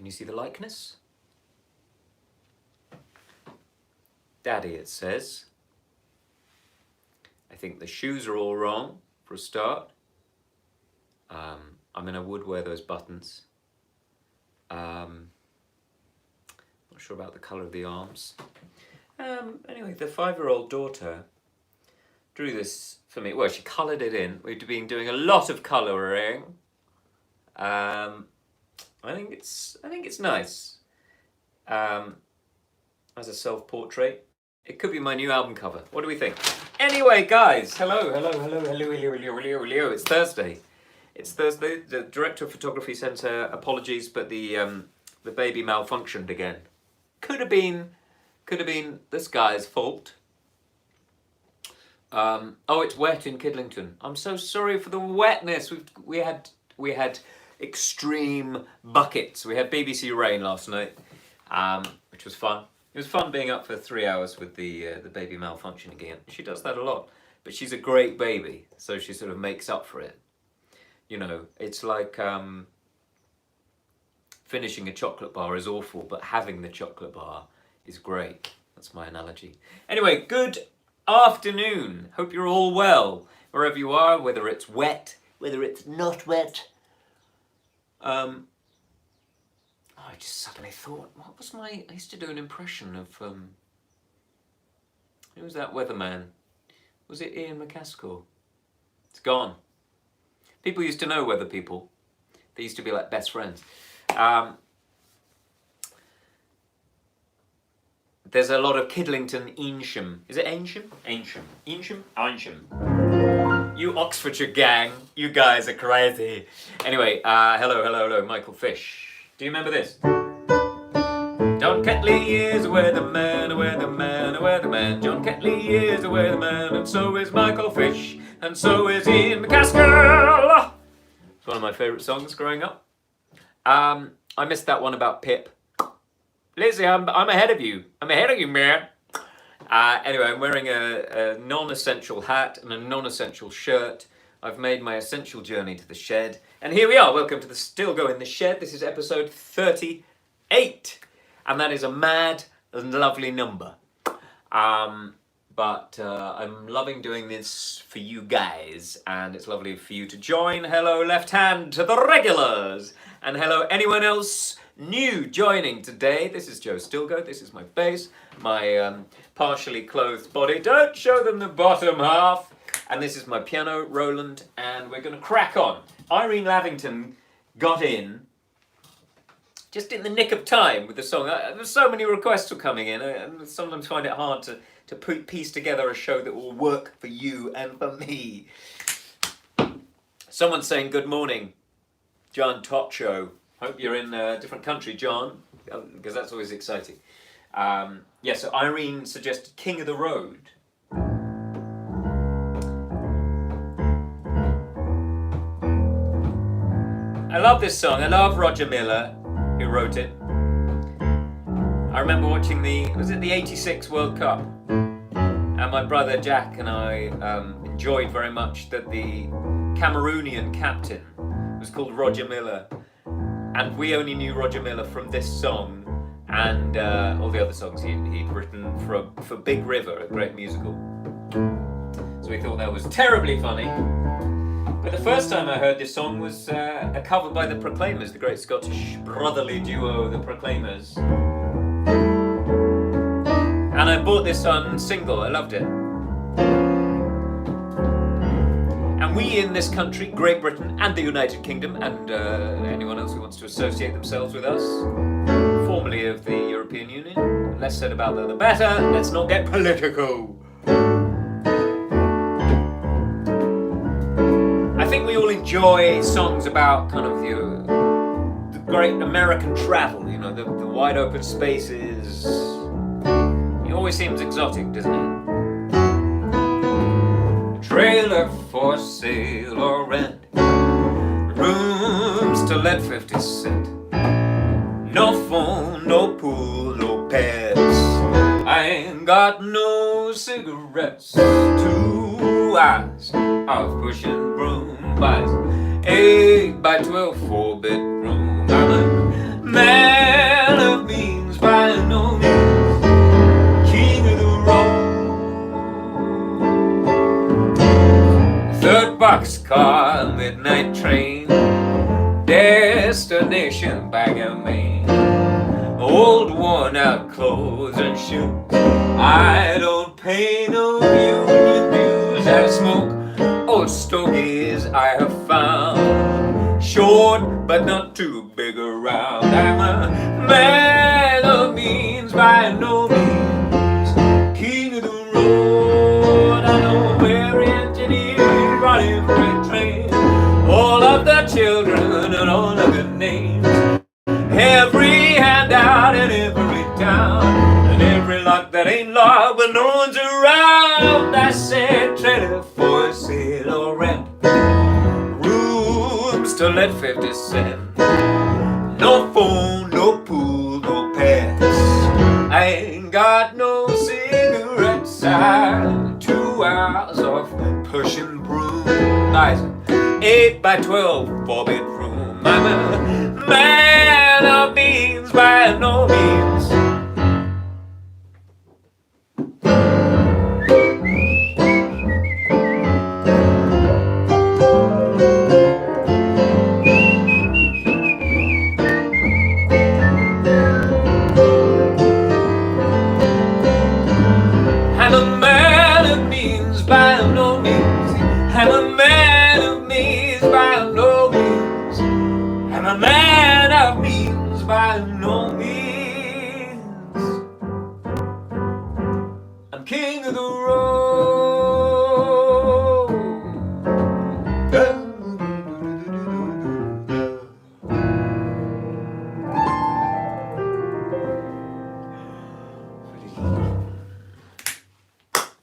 Can you see the likeness? Daddy, it says. I think the shoes are all wrong, for a start. I mean, I would wear those buttons. Not sure about the colour of the arms. Anyway, the 5-year-old daughter drew this for me. Well, she coloured it in. We've been doing a lot of colouring. I think it's nice. As a self-portrait. It could be my new album cover. What do we think? Anyway, guys, hello. It's Thursday. The director of photography sent her apologies, but the baby malfunctioned again. Could have been this guy's fault. Oh, it's wet in Kidlington. I'm so sorry for the wetness. We had extreme buckets. We had BBC rain last night, which was fun. It was fun being up for 3 hours with the baby malfunctioning again. She does that a lot, but she's a great baby, so she sort of makes up for it. You know, it's like finishing a chocolate bar is awful, but having the chocolate bar is great. That's my analogy. Anyway, good afternoon. Hope you're all well, wherever you are, whether it's wet, whether it's not wet. I just suddenly thought, what was I used to do an impression of, who was that weatherman? Was it Ian McCaskill? It's gone. People used to know weather people. They used to be like best friends. There's a lot of Kidlington, Eynsham. Is it Eynsham? Eynsham. You Oxfordshire gang, you guys are crazy. Anyway, hello, Michael Fish. Do you remember this? John Ketley is a weatherman, a weatherman, a weatherman. John Ketley is a weatherman, and so is Michael Fish, and so is Ian McCaskill. It's one of my favourite songs growing up. I missed that one about Pip. Lizzie, I'm ahead of you. I'm ahead of you, man. Anyway, I'm wearing a non-essential hat and a non-essential shirt. I've made my essential journey to the shed. And here we are. Welcome to the Stilgoe in the Shed. This is episode 38. And that is a mad and lovely number. But I'm loving doing this for you guys. And it's lovely for you to join. Hello, left hand to the regulars. And hello, anyone else new joining today. This is Joe Stilgoe. This is my bass. My partially clothed body. Don't show them the bottom half. And this is my piano, Roland, and we're going to crack on. Irene Lavington got in just in the nick of time with the song. There's so many requests were coming in. I sometimes find it hard to piece together a show that will work for you and for me. Someone's saying good morning, John Totcho. Hope you're in a different country, John, because that's always exciting. So Irene suggested King of the Road. I love this song. I love Roger Miller, who wrote it. I remember watching the 86 World Cup. And my brother Jack and I enjoyed very much that the Cameroonian captain was called Roger Miller. And we only knew Roger Miller from this song and all the other songs he'd written for Big River, a great musical. So we thought that was terribly funny. But the first time I heard this song was a cover by the Proclaimers, the great Scottish brotherly duo, the Proclaimers. And I bought this on single, I loved it. And we in this country, Great Britain and the United Kingdom, and anyone else who wants to associate themselves with us, formerly of the European Union, less said about that the better, let's not get political. I think we all enjoy songs about kind of the great American travel, you know, the wide open spaces. It always seems exotic, doesn't it? Trailer for sale or rent, rooms to let 50 cent. No phone, no pool, no pets. I ain't got no cigarettes. 2 hours of pushing broom buys 8 by 12 4-bedroom. I'm a man of means by no means, king of the road. Third boxcar, midnight train, destination Bangor, Maine. Old worn out clothes and shoes, I don't pay no union dues. I smoke old stogies I have found, short but not too big around. I'm a man of means by no means, king of the road. I know every engineer on every train, all of the children and all of the names, every handout in every town, and every lock that ain't locked when no one's around. I said trailer for sale or rent, rooms to let 50 cents, no phone, no pool, no pets. I ain't got no cigarettes. I'm 2 hours off pushing broom. Nice 8 by 12 4-bedroom. I'm a man of means by no means. I'm a man of means by no means. I'm a man of means by no means. I'm a man of means by no means. I'm king of the road.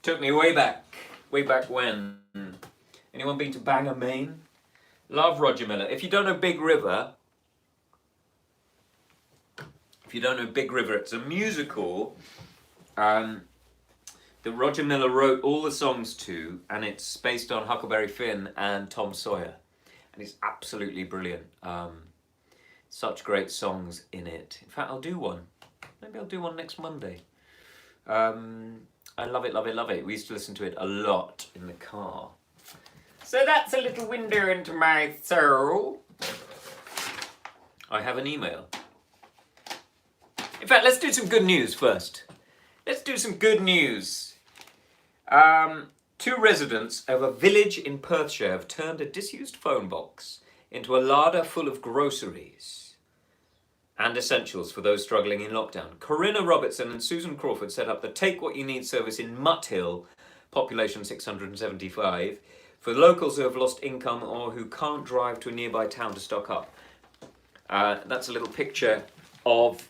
Took me way back when. Anyone been to Bangor, Maine? Love Roger Miller. If you don't know Big River, it's a musical that Roger Miller wrote all the songs to, and it's based on Huckleberry Finn and Tom Sawyer, and it's absolutely brilliant. Such great songs in it. In fact, I'll do one. Maybe I'll do one next Monday. I love it, love it, love it. We used to listen to it a lot in the car. So that's a little window into my soul. I have an email. In fact, let's do some good news first. Let's do some good news. 2 residents of a village in Perthshire have turned a disused phone box into a larder full of groceries and essentials for those struggling in lockdown. Corinna Robertson and Susan Crawford set up the Take What You Need service in Mutt Hill, population 675, for locals who have lost income or who can't drive to a nearby town to stock up. That's a little picture of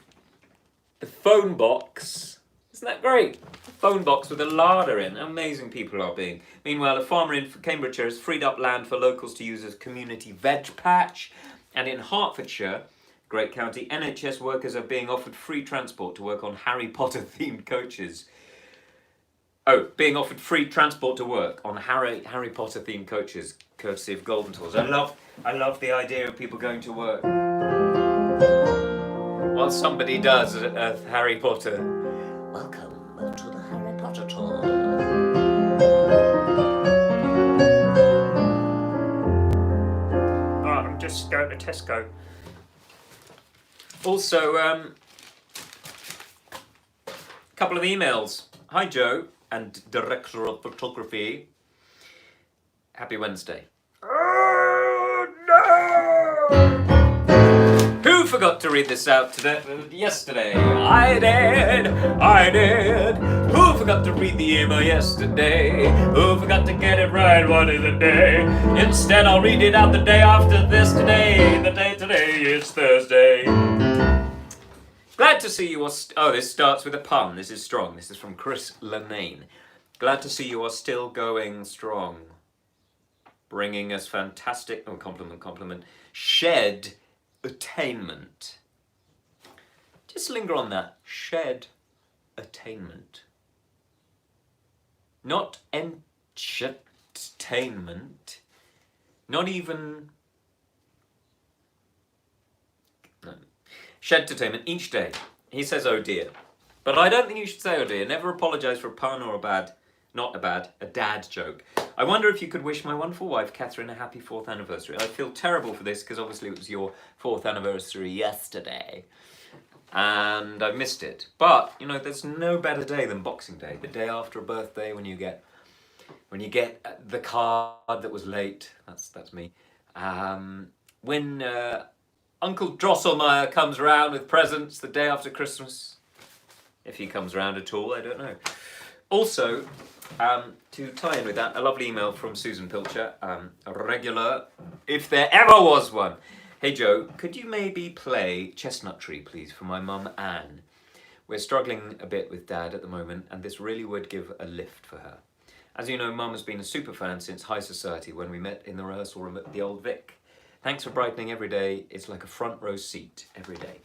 the phone box. Isn't that great? A phone box with a larder in. Amazing people are being. Meanwhile, a farmer in Cambridgeshire has freed up land for locals to use as community veg patch. And in Hertfordshire, great county, NHS workers are being offered free transport to work on Harry Potter themed coaches. Oh, being offered free transport to work on Harry Potter themed coaches, courtesy of Golden Tours. I love the idea of people going to work while somebody does a Harry Potter. Welcome to the Harry Potter tour. Oh, I'm just going to Tesco. Also, couple of emails. Hi Joe and Director of Photography. Happy Wednesday. Oh no! Who forgot to read this out yesterday? I did. Who forgot to read the email yesterday? Who forgot to get it right one of the day? Instead, I'll read it out the day after this today. The day today is Thursday. Glad to see you are... Oh, this starts with a pun. This is strong. This is from Chris Lenane. Glad to see you are still going strong. Bringing us fantastic... Oh, compliment. Shed attainment. Just linger on that. Shed attainment. Not entertainment. Not even... No. Shedtertainment each day. He says, oh dear. But I don't think you should say oh dear. Never apologise for a pun or a dad joke. I wonder if you could wish my wonderful wife, Catherine, a happy 4th anniversary. I feel terrible for this because obviously it was your 4th anniversary yesterday. And I missed it. But, you know, there's no better day than Boxing Day. The day after a birthday when you get the card that was late. That's me. When Uncle Drosselmeyer comes around with presents the day after Christmas. If he comes around at all, I don't know. Also, to tie in with that, a lovely email from Susan Pilcher, a regular, if there ever was one. Hey Joe, could you maybe play Chestnut Tree, please, for my mum Anne? We're struggling a bit with Dad at the moment, and this really would give a lift for her. As you know, Mum has been a super fan since High Society when we met in the rehearsal room at the Old Vic. Thanks for brightening every day. It's like a front row seat every day.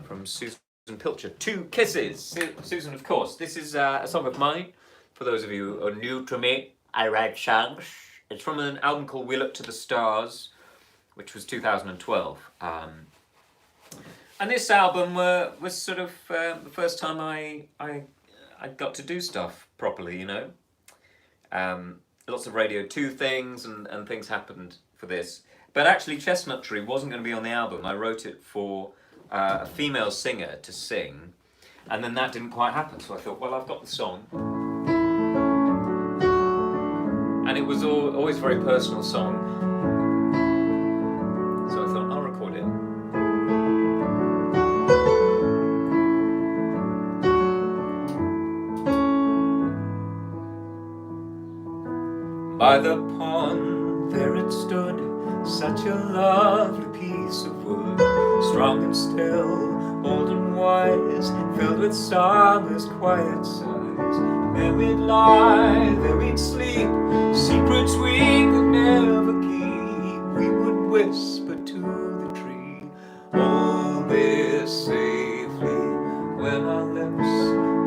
From Susan Pilcher. 2 kisses. Susan, of course. This is a song of mine. For those of you who are new to me, I write songs. It's from an album called We Look to the Stars, which was 2012. And this album was sort of the first time I got to do stuff properly, you know. Lots of Radio 2 things and things happened for this. But actually Chestnut Tree wasn't going to be on the album. I wrote it for a female singer to sing, and then that didn't quite happen. So I thought, well, I've got the song. And it was always a very personal song. So I thought, I'll record it. By the pond there it stood, such a lovely piece of wood, strong and still, old and wise, filled with summer's quiet sighs. There we'd lie, there we'd sleep, secrets we could never keep. We would whisper to the tree, hold this safely. When our lips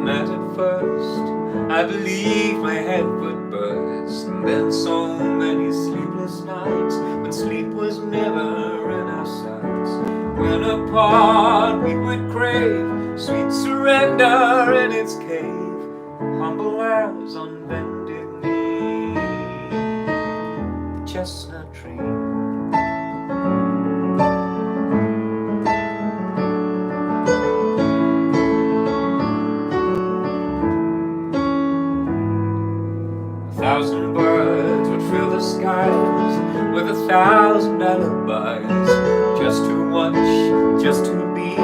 met at first, I believe my head would burst. And then so many sleepless nights, when sleep was never in our sights. When apart we would crave sweet surrender in its cave, humble as on bended knee, the chestnut tree. 1,000 birds would fill the skies with 1,000 alibis, just to watch, just to be,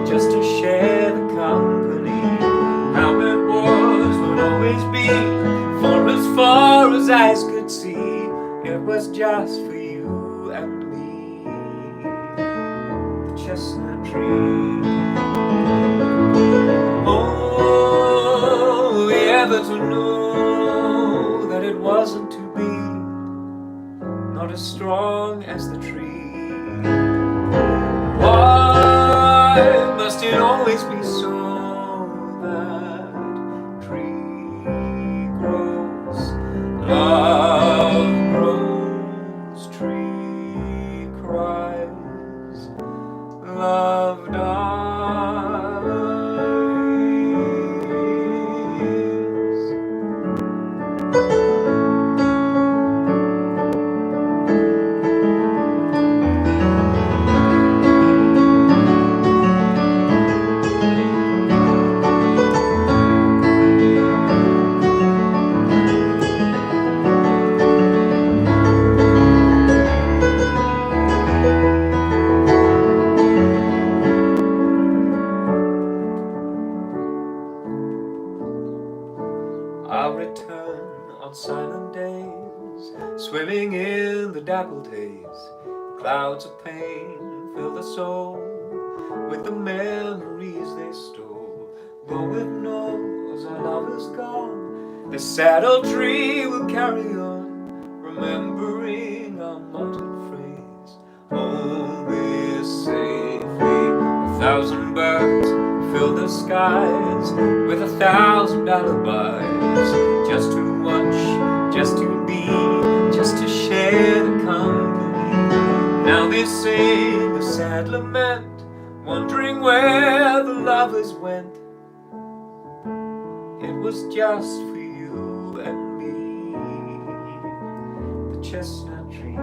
just to share the company. How it was would always be, for as far as eyes could see, it was just for you and me, the chestnut tree. Oh, ever to know that it wasn't to be, not as strong as the tree. Why must it always be so that tree grows, love grows, tree cries, love dies? 'I'll return on silent days, swimming in the dappled haze. Clouds of pain fill the soul with the memories they stole. Though it knows our love is gone, this sad old tree will carry on, remembering our muttered phrase, hold this safely. 1,000 birds fill the skies with 1,000 alibis, just to watch, just to be, just to share the company. Now they sing a sad lament wondering where the lovers went. It was just for you and me, the chestnut tree,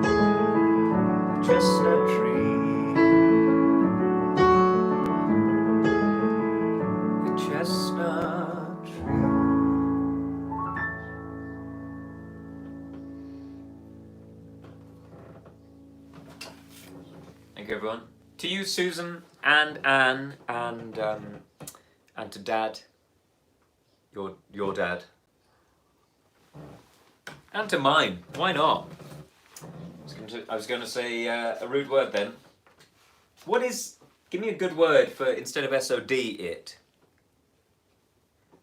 the chestnut tree, the chestnut tree. Thank you, everyone. To you, Susan, and Anne, and to Dad, your dad, and to mine. Why not? I was going to say a rude word then. What is? Give me a good word for instead of SOD it.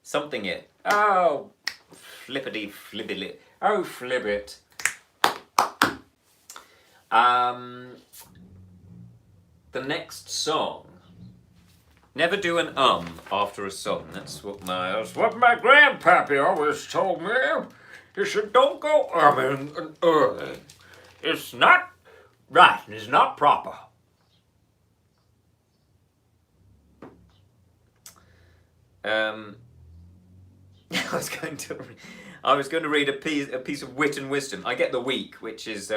Something it. Oh, flippity flibbity. Oh, flib it. The next song. Never do an after a song. That's what my grandpappy always told me. He said, don't go and early. It's not right. It's not proper. I was going to read a piece of wit and wisdom. I get the week, which is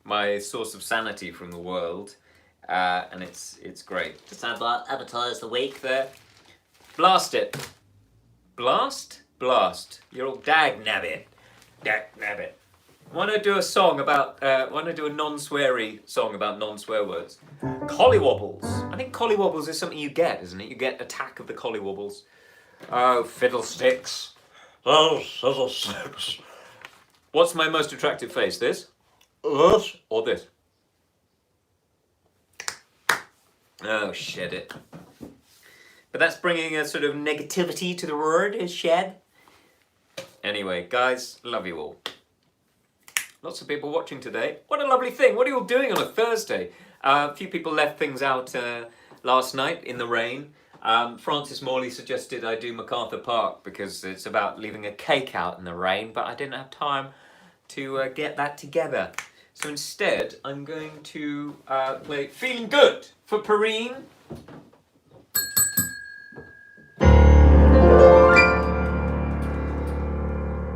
my source of sanity from the world. And it's great. Just advertise the week there. Blast it. Blast? Blast. You're all dag nabbit. Dag nabbit. Why don't I do a song about, why don't I do a non-sweary song about non-swear words? Collywobbles. I think collywobbles is something you get, isn't it? You get Attack of the Collywobbles. Oh, fiddlesticks. Oh, fiddlesticks. What's my most attractive face? This? This? Or this? Oh, shed it. But that's bringing a sort of negativity to the word, is shed. Anyway, guys, love you all. Lots of people watching today. What a lovely thing. What are you all doing on a Thursday? A few people left things out last night in the rain. Francis Morley suggested I do MacArthur Park because it's about leaving a cake out in the rain, but I didn't have time to get that together. So instead, I'm going to play Feeling Good for Perrine.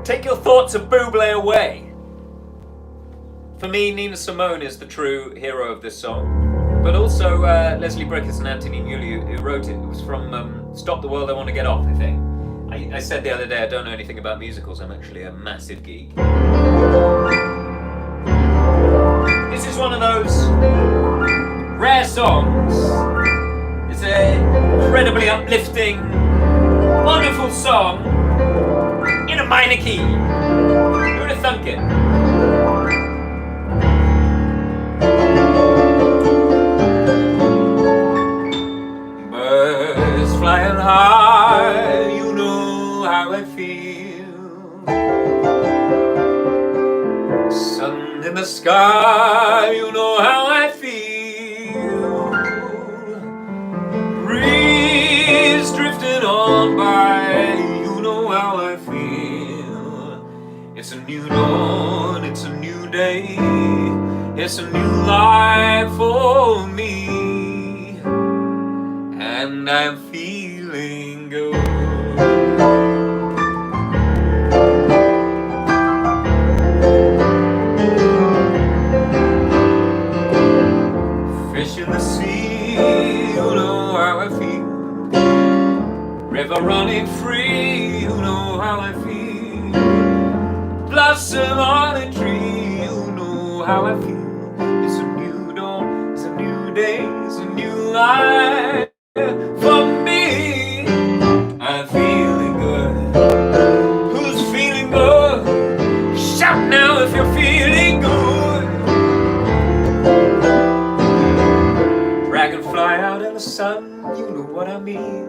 Take your thoughts of Bublé away. For me, Nina Simone is the true hero of this song. But also Leslie Bricusse and Anthony Newley who wrote it. It was from Stop the World, I Want to Get Off, I think. I said the other day I don't know anything about musicals. I'm actually a massive geek. This is one of those rare songs. It's an incredibly uplifting, wonderful song in a minor key. Who would have thunk it? Birds flying high, you know how I feel. Sun in the sky, you know how I feel. Breeze drifting on by, you know how I feel. It's a new dawn, it's a new day, it's a new life for me, and I'm feeling good. Fish in the sea, you know how I feel. River running free, you know how I feel. Blossom on a tree, you know how I feel. It's a new dawn, it's a new day, it's a new life for me. I'm feeling good. Who's feeling good? Shout now if you're feeling good. Dragonfly out in the sun, you know what I mean.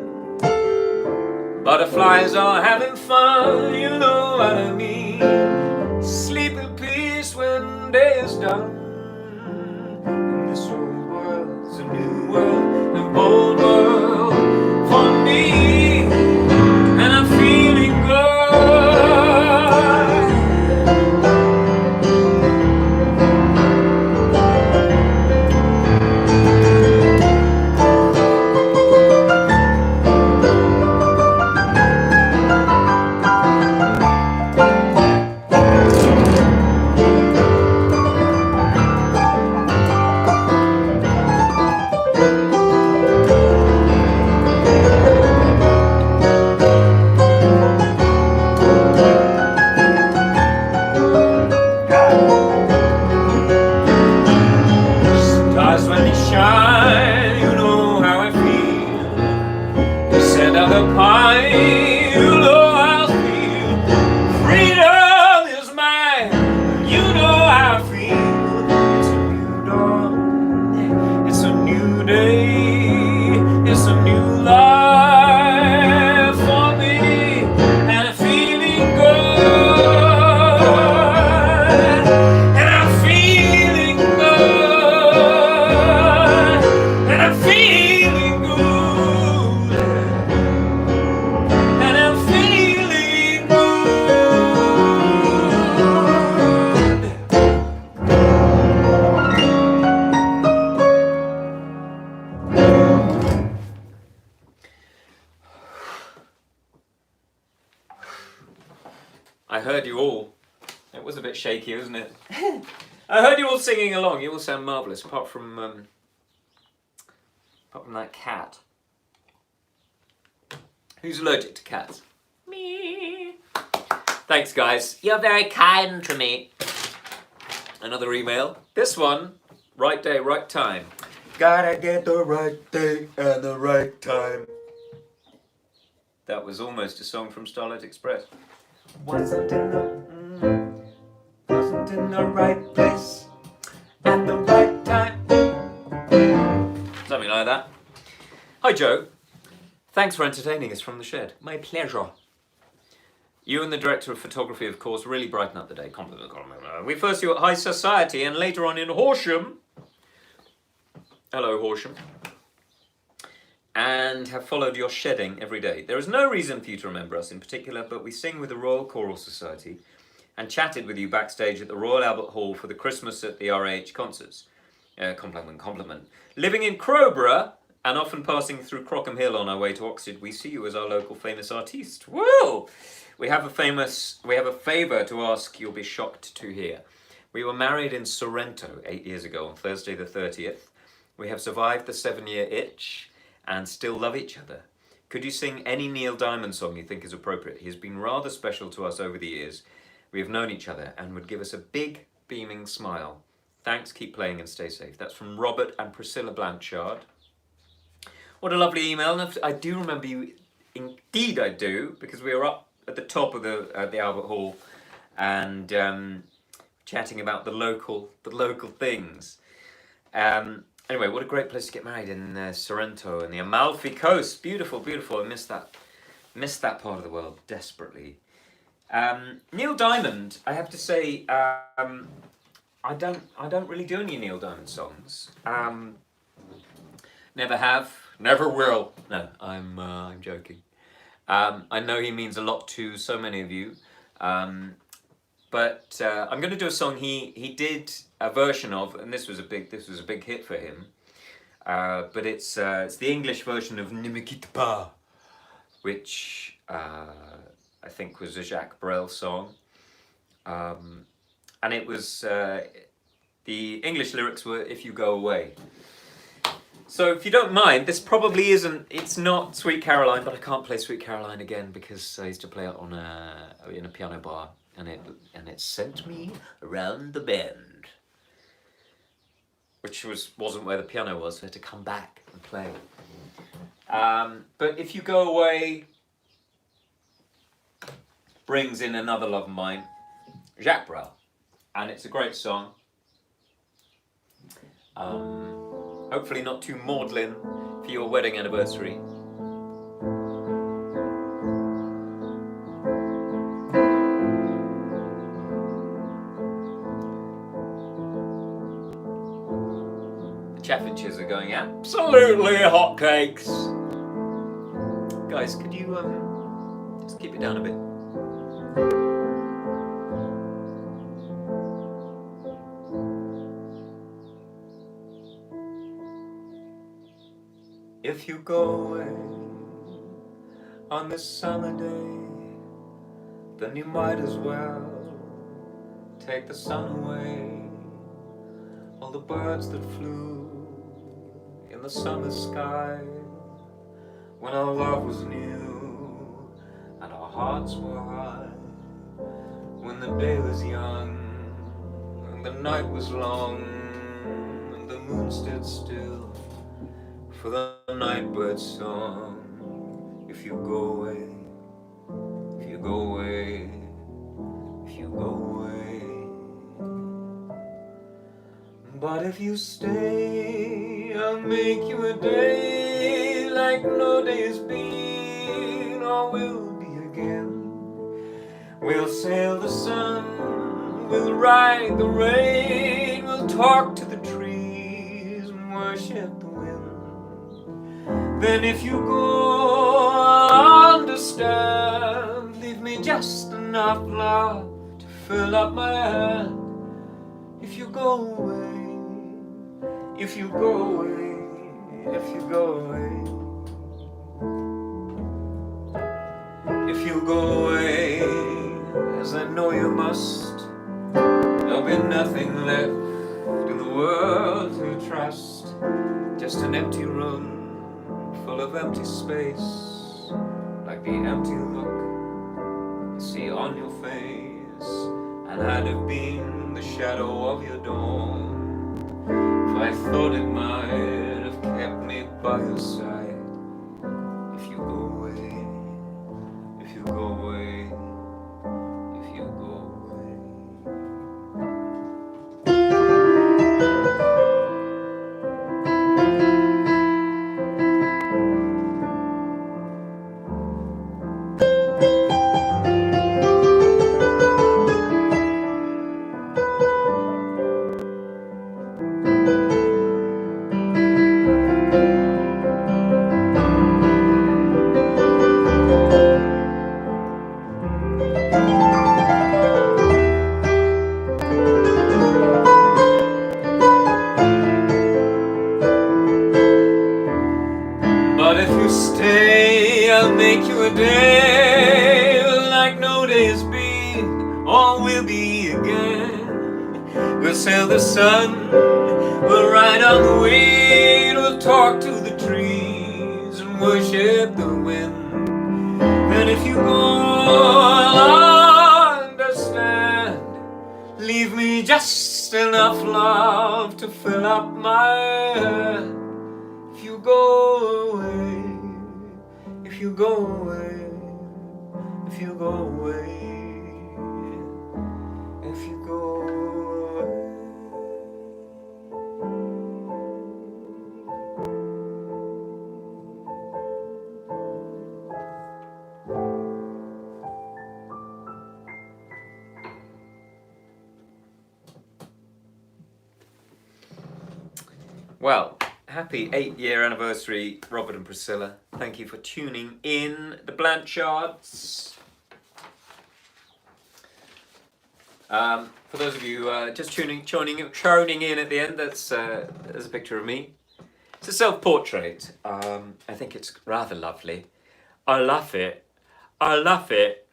Butterflies are having fun, you know what I mean. Sleep in peace when day is done. And this old world's a new world, a bold world for me. And I'm feeling good. heard you all. It was a bit shaky, wasn't it? I heard you all singing along. You all sound marvellous, apart from that cat. Who's allergic to cats? Me. Thanks, guys. You're very kind to me. Another email. This one, right day, right time. Gotta get the right day and the right time. That was almost a song from Starlight Express. Wasn't in the right place at the right time. Something like that. Hi, Joe. Thanks for entertaining us from the shed. My pleasure. You and the director of photography, of course, really brighten up the day. Compliment. We first saw you at High Society and later on in Horsham. Hello, Horsham. And have followed your shedding every day. There is no reason for you to remember us in particular, but we sing with the Royal Choral Society and chatted with you backstage at the Royal Albert Hall for the Christmas at the RH concerts. Compliment. Living in Crowborough and often passing through Crockham Hill on our way to Oxford, we see you as our local famous artiste. Woo! We have a favour to ask you'll be shocked to hear. We were married in Sorrento 8 years ago on Thursday the 30th. We have survived the 7-year itch and still love each other. Could you sing any Neil Diamond song you think is appropriate? He has been rather special to us over the years. We have known each other and would give us a big, beaming smile. Thanks, keep playing and stay safe. That's from Robert and Priscilla Blanchard. What a lovely email. And I do remember you, indeed I do, because we were up at the top of the Albert Hall and chatting about the local things. Anyway, what a great place to get married in Sorrento and the Amalfi Coast. Beautiful, beautiful. I missed that part of the world desperately. Neil Diamond, I have to say, I don't really do any Neil Diamond songs. Never have, never will. No, I'm joking. I know he means a lot to so many of you, but I'm going to do a song he did a version of, and this was a big hit for him. But it's the English version of Ne me quitte pas, which I think was a Jacques Brel song, and it was the English lyrics were "If You Go Away." So if you don't mind, this probably it's not Sweet Caroline, but I can't play Sweet Caroline again because I used to play it in a piano bar, and it sent me around the bend, which wasn't where the piano was, so I had to come back and play. But If You Go Away brings in another love of mine, Jacques Brel, and it's a great song. Hopefully not too maudlin for your wedding anniversary. The chaffinches are going absolutely hotcakes. Guys, could you just keep it down a bit? If you go away on this summer day, then you might as well take the sun away. All the birds that flew in the summer sky, when our love was new and our hearts were high, when the day was young and the night was long and the moon stood still for the nightbird's song. If you go away, if you go away, if you go away. But if you stay, I'll make you a day like no day has been or will be again. We'll sail the sun, we'll ride the rain, we'll talk to the trees and worship the wind. Then if you go, I'll understand. Leave me just enough love to fill up my hand. If you go away, if you go away, if you go away, if you go away, as 'cause I know you must. There'll be nothing left in the world to trust, just an empty room full of empty space, like the empty look I see on your face. And I'd have been the shadow of your dawn if I thought it might have kept me by your side. If you go away, if you go away, if you go away. But if you stay, I'll make you a day like no day's been or will be again. We'll sail the sun, we'll ride on the wind, we'll talk to the trees and worship the wind. Then if you go, I'll understand. Leave me just enough love to fill up my hand. If you go away, if you go away, if you go away, if you go away. Well, happy 8-year anniversary, Robert and Priscilla. Thank you for tuning in, the Blanchards. For those of you just tuning in at the end, there's a picture of me. It's a self-portrait. I think it's rather lovely. I love it. I love it.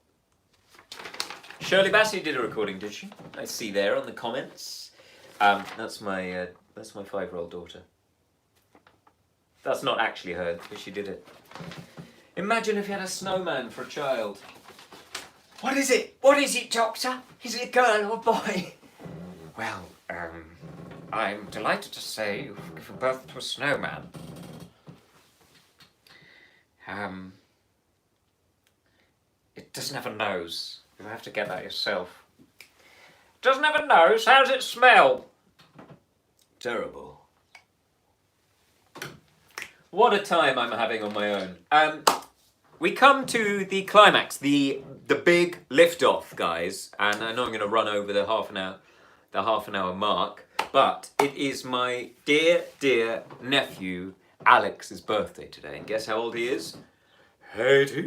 Shirley Bassey did a recording, did she? I see there on the comments. That's my 5-year-old daughter. That's not actually her, but she did it. Imagine if you had a snowman for a child. What is it? What is it, Doctor? Is it a girl or a boy? Well, I'm delighted to say you've given birth to a snowman. It doesn't have a nose. You'll have to get that yourself. Doesn't have a nose? How does it smell? Terrible. What a time I'm having on my own. We come to the climax, the big lift-off, guys. And I know I'm going to run over the half an hour mark. But it is my dear, dear nephew Alex's birthday today. And guess how old he is? 18!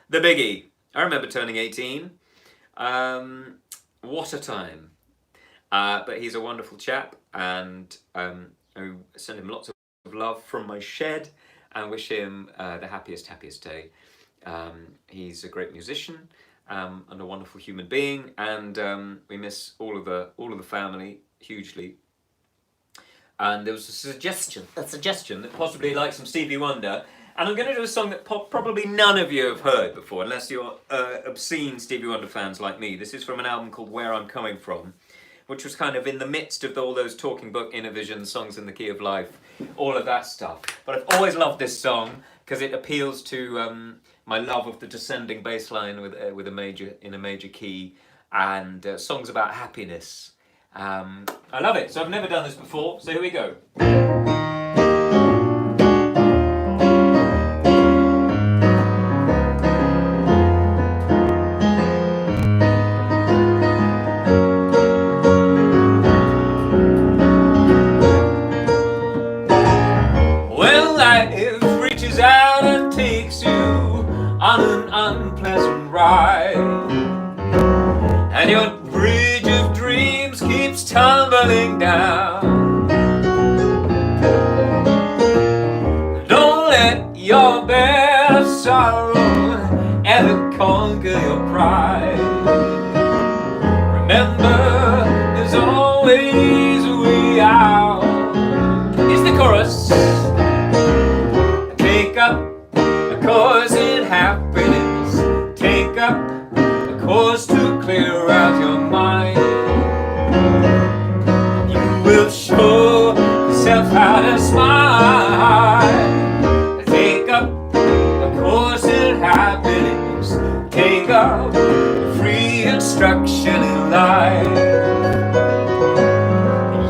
The biggie. I remember turning 18. What a time. But he's a wonderful chap, and I send him lots of love from my shed and wish him the happiest day. He's a great musician and a wonderful human being, and we miss all of the family hugely. And there was a suggestion that possibly he'd like some Stevie Wonder. And I'm going to do a song that probably none of you have heard before, unless you're obscene Stevie Wonder fans like me. This is from an album called Where I'm Coming From, which was kind of in the midst of all those Talking Book, Inner Vision, Songs in the Key of Life, all of that stuff. But I've always loved this song because it appeals to my love of the descending bass line in a major key, and songs about happiness. I love it. So I've never done this before, so here we go. On an unpleasant ride, and your bridge of dreams keeps tumbling down. Don't let your bare sorrow ever conquer your pride. happiness. Take up a course to clear out your mind. You will show yourself how to smile. Take up a course in happiness. Take up free instruction in life.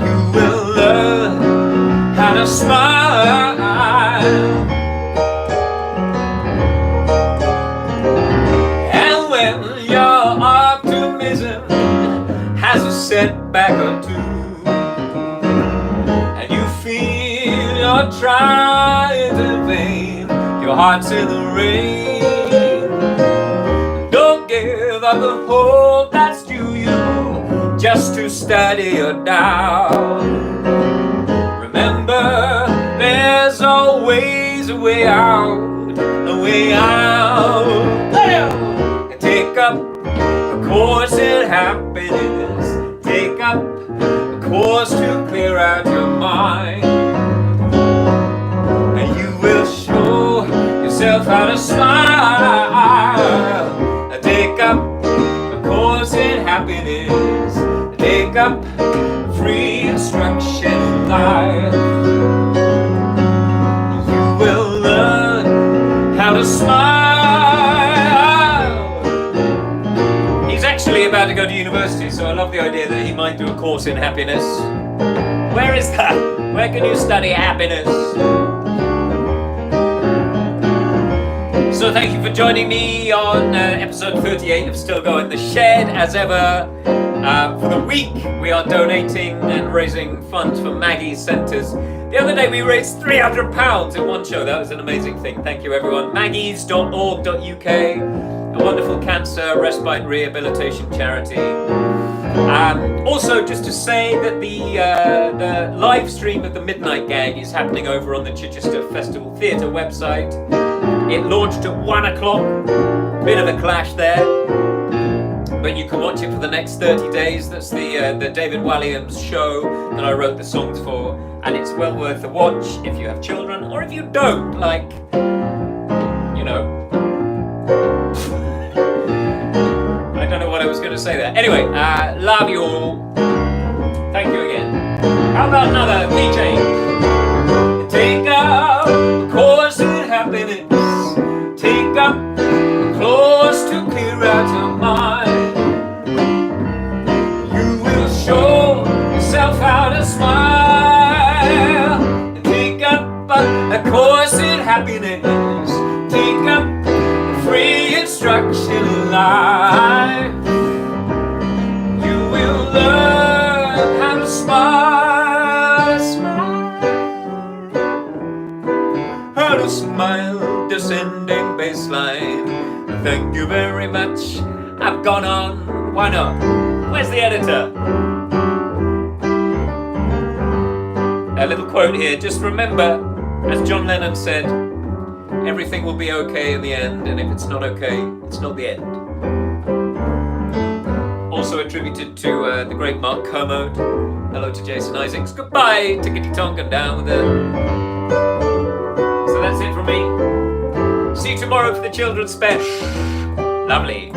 You will learn how to smile. And when your optimism has a setback or two, and you feel you're trying in vain, your heart's in the rain, don't give up the hope that's due you, just to steady your down. Remember, there's always a way out, a way out. Take up a course in happiness. Take up a course to clear out your mind. And you will show yourself how to smile. Take up a course in happiness. Take up free instruction in life. You will learn how to smile. He's actually about to go to university, so I love the idea that he might do a course in happiness. Where is that? Where can you study happiness? So thank you for joining me on episode 38 of Stilgoe in the Shed. As ever, for the week we are donating and raising funds for Maggie's Centres. The other day we raised £300 in one show. That was an amazing thing. Thank you everyone. Maggies.org.uk, a wonderful cancer respite rehabilitation charity. Also, just to say that the live stream of the Midnight Gang is happening over on the Chichester Festival Theatre website. It launched at 1 o'clock, bit of a clash there, but you can watch it for the next 30 days. That's the David Walliams show that I wrote the songs for, and it's well worth a watch if you have children, or if you don't, like, you know. I don't know what I was going to say there. Anyway, love you all. Thank you again. How about another PJ? Take up a course in happiness. Take up a course to clear out your mind. You will show yourself how to smile. Take up a course in happiness. Take up free instruction in life. You will learn how to smile, how to smile, descending baseline. Thank you very much. I've gone on. Why not? Where's the editor? A little quote here. Just remember, as John Lennon said, everything will be okay in the end, and if it's not okay, it's not the end. Also attributed to the great Mark Kermode. Hello to Jason Isaacs. Goodbye, tickety tonk, and down with it. So that's it from me. See you tomorrow for the children's special. Lovely.